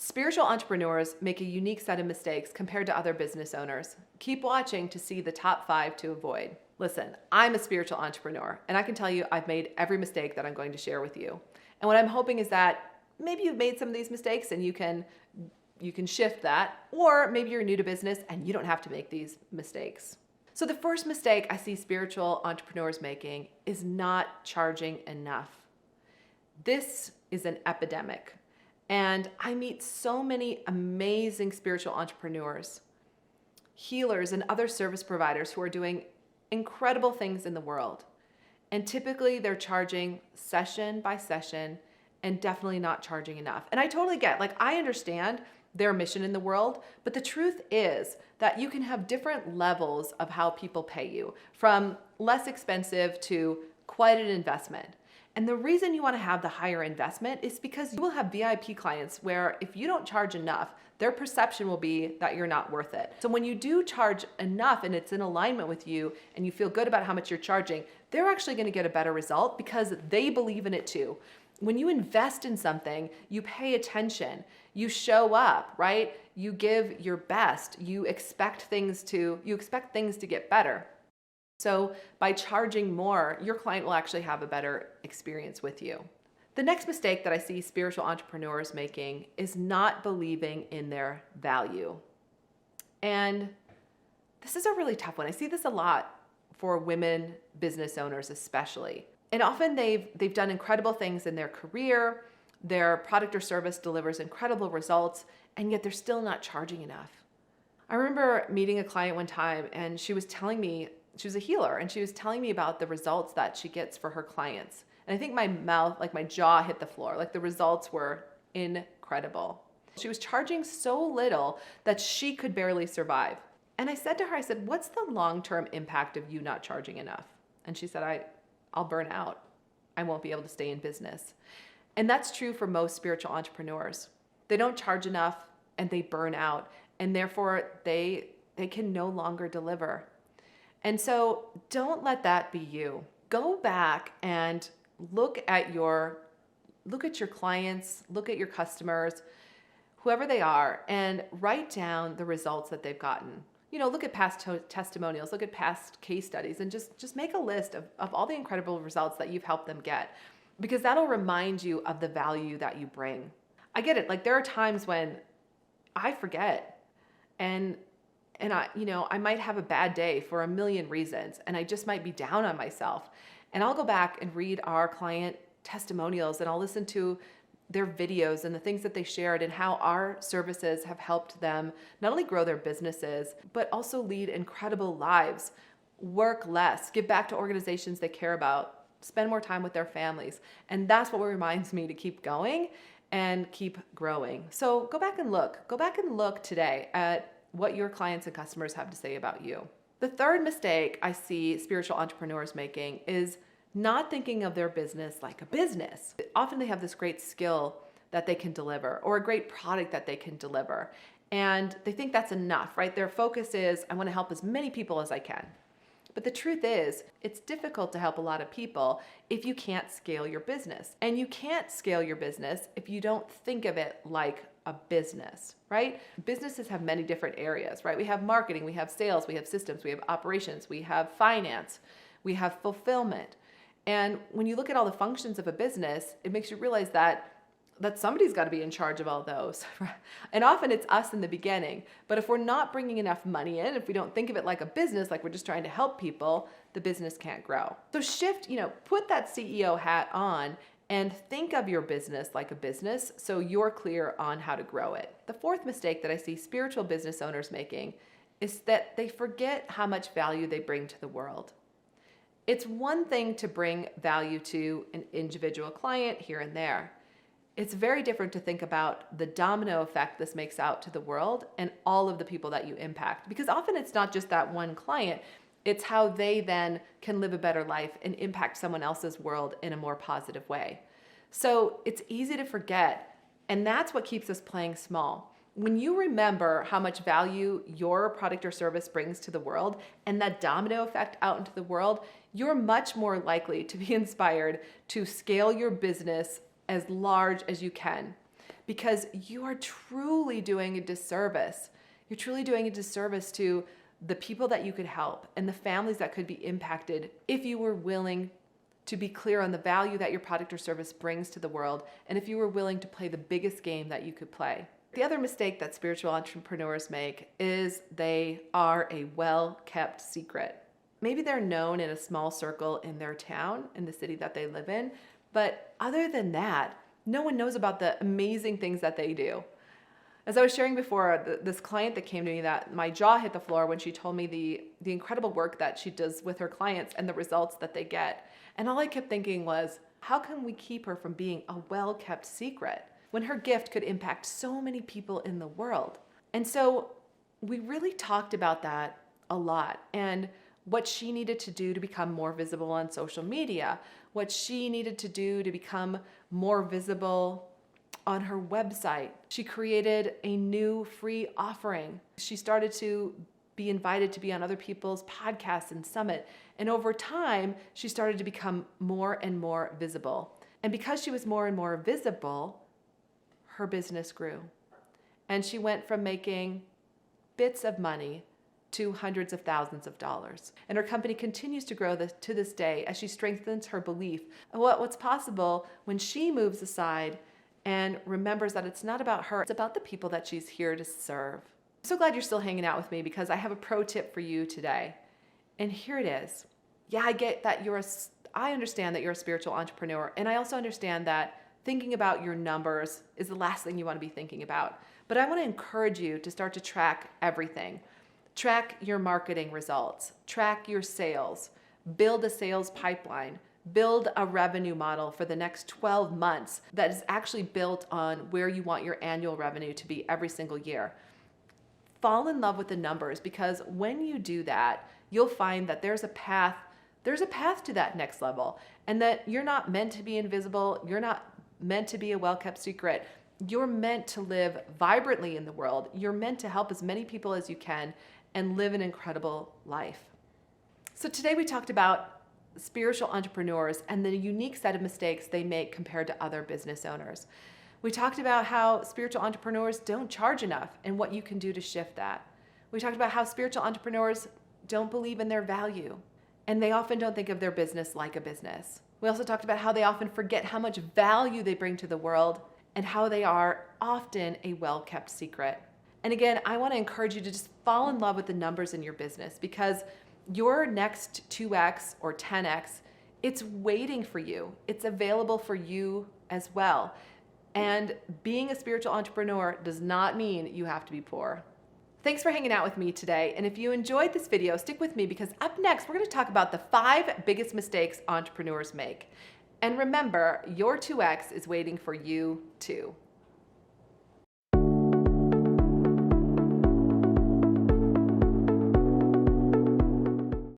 Spiritual entrepreneurs make a unique set of mistakes compared to other business owners. Keep watching to see the top 5 to avoid. Listen, I'm a spiritual entrepreneur, and I can tell you I've made every mistake that I'm going to share with you. And what I'm hoping is that maybe you've made some of these mistakes and you can shift that, or maybe you're new to business and you don't have to make these mistakes. So the first mistake I see spiritual entrepreneurs making is not charging enough. This is an epidemic. And I meet so many amazing spiritual entrepreneurs, healers, and other service providers who are doing incredible things in the world. And typically they're charging session by session and definitely not charging enough. And I totally get, I understand their mission in the world, but the truth is that you can have different levels of how people pay you, from less expensive to quite an investment. And the reason you want to have the higher investment is because you will have VIP clients where if you don't charge enough, their perception will be that you're not worth it. So when you do charge enough and it's in alignment with you and you feel good about how much you're charging, they're actually going to get a better result because they believe in it too. When you invest in something, you pay attention, you show up, right? You give your best, you expect things to get better. So by charging more, your client will actually have a better experience with you. The next mistake that I see spiritual entrepreneurs making is not believing in their value. And this is a really tough one. I see this a lot for women business owners especially. And often they've done incredible things in their career, their product or service delivers incredible results, and yet they're still not charging enough. I remember meeting a client one time and she was telling me, she was a healer, and she was telling me about the results that she gets for her clients. And I think my mouth, my jaw hit the floor. The results were incredible. She was charging so little that she could barely survive. And I said to her, what's the long-term impact of you not charging enough? And she said, I'll burn out. I won't be able to stay in business. And that's true for most spiritual entrepreneurs. They don't charge enough and they burn out, and therefore they can no longer deliver. And so don't let that be you. Go back and look at your clients, look at your customers, whoever they are, and write down the results that they've gotten. Look at past testimonials, look at past case studies, and just make a list of all the incredible results that you've helped them get, because that'll remind you of the value that you bring. I get it. There are times when I forget, and I might have a bad day for a million reasons, and I just might be down on myself. And I'll go back and read our client testimonials, and I'll listen to their videos and the things that they shared and how our services have helped them not only grow their businesses, but also lead incredible lives, work less, give back to organizations they care about, spend more time with their families. And that's what reminds me to keep going and keep growing. So go back and look today at what your clients and customers have to say about you. The third mistake I see spiritual entrepreneurs making is not thinking of their business like a business. Often they have this great skill that they can deliver or a great product that they can deliver, and they think that's enough, right? Their focus is, I want to help as many people as I can. But the truth is, it's difficult to help a lot of people if you can't scale your business. And you can't scale your business if you don't think of it like a business, right? Businesses have many different areas, right? We have marketing, we have sales, we have systems, we have operations, we have finance, we have fulfillment. And when you look at all the functions of a business, it makes you realize that somebody's got to be in charge of all those. And often it's us in the beginning. But if we're not bringing enough money in, if we don't think of it like a business, like we're just trying to help people, the business can't grow. So put that CEO hat on and think of your business like a business so you're clear on how to grow it. The fourth mistake that I see spiritual business owners making is that they forget how much value they bring to the world. It's one thing to bring value to an individual client here and there. It's very different to think about the domino effect this makes out to the world and all of the people that you impact. Because often it's not just that one client, it's how they then can live a better life and impact someone else's world in a more positive way. So it's easy to forget, and that's what keeps us playing small. When you remember how much value your product or service brings to the world and that domino effect out into the world, you're much more likely to be inspired to scale your business as large as you can. because you are truly doing a disservice. You're truly doing a disservice to the people that you could help and the families that could be impacted if you were willing to be clear on the value that your product or service brings to the world, and if you were willing to play the biggest game that you could play. The other mistake that spiritual entrepreneurs make is they are a well-kept secret. Maybe they're known in a small circle in their town, in the city that they live in, but other than that, no one knows about the amazing things that they do. As I was sharing before, this client that came to me, that my jaw hit the floor when she told me the incredible work that she does with her clients and the results that they get. And all I kept thinking was, how can we keep her from being a well-kept secret when her gift could impact so many people in the world? And so we really talked about that a lot, and what she needed to do to become more visible on social media, what she needed to do to become more visible on her website. She created a new free offering. She started to be invited to be on other people's podcasts and summit. And over time, she started to become more and more visible. And because she was more and more visible, her business grew. And she went from making bits of money to hundreds of thousands of dollars. And her company continues to grow to this day as she strengthens her belief of what's possible when she moves aside and remembers that it's not about her, it's about the people that she's here to serve. I'm so glad you're still hanging out with me, because I have a pro tip for you today. And here it is. Yeah, I get that I understand that you're a spiritual entrepreneur, and I also understand that thinking about your numbers is the last thing you want to be thinking about. But I want to encourage you to start to track everything. Track your marketing results, track your sales, build a sales pipeline, build a revenue model for the next 12 months that is actually built on where you want your annual revenue to be every single year. Fall in love with the numbers, because when you do that, you'll find that there's a path to that next level, and that you're not meant to be invisible. You're not meant to be a well-kept secret. You're meant to live vibrantly in the world. You're meant to help as many people as you can and live an incredible life. So today we talked about spiritual entrepreneurs and the unique set of mistakes they make compared to other business owners. We talked about how spiritual entrepreneurs don't charge enough and what you can do to shift that. We talked about how spiritual entrepreneurs don't believe in their value, and they often don't think of their business like a business. We also talked about how they often forget how much value they bring to the world and how they are often a well-kept secret. And again, I want to encourage you to just fall in love with the numbers in your business, because your next 2x or 10x, it's waiting for you. It's available for you as well. And being a spiritual entrepreneur does not mean you have to be poor. Thanks for hanging out with me today. And if you enjoyed this video, stick with me, because up next, we're going to talk about the 5 biggest mistakes entrepreneurs make. And remember, your 2x is waiting for you too.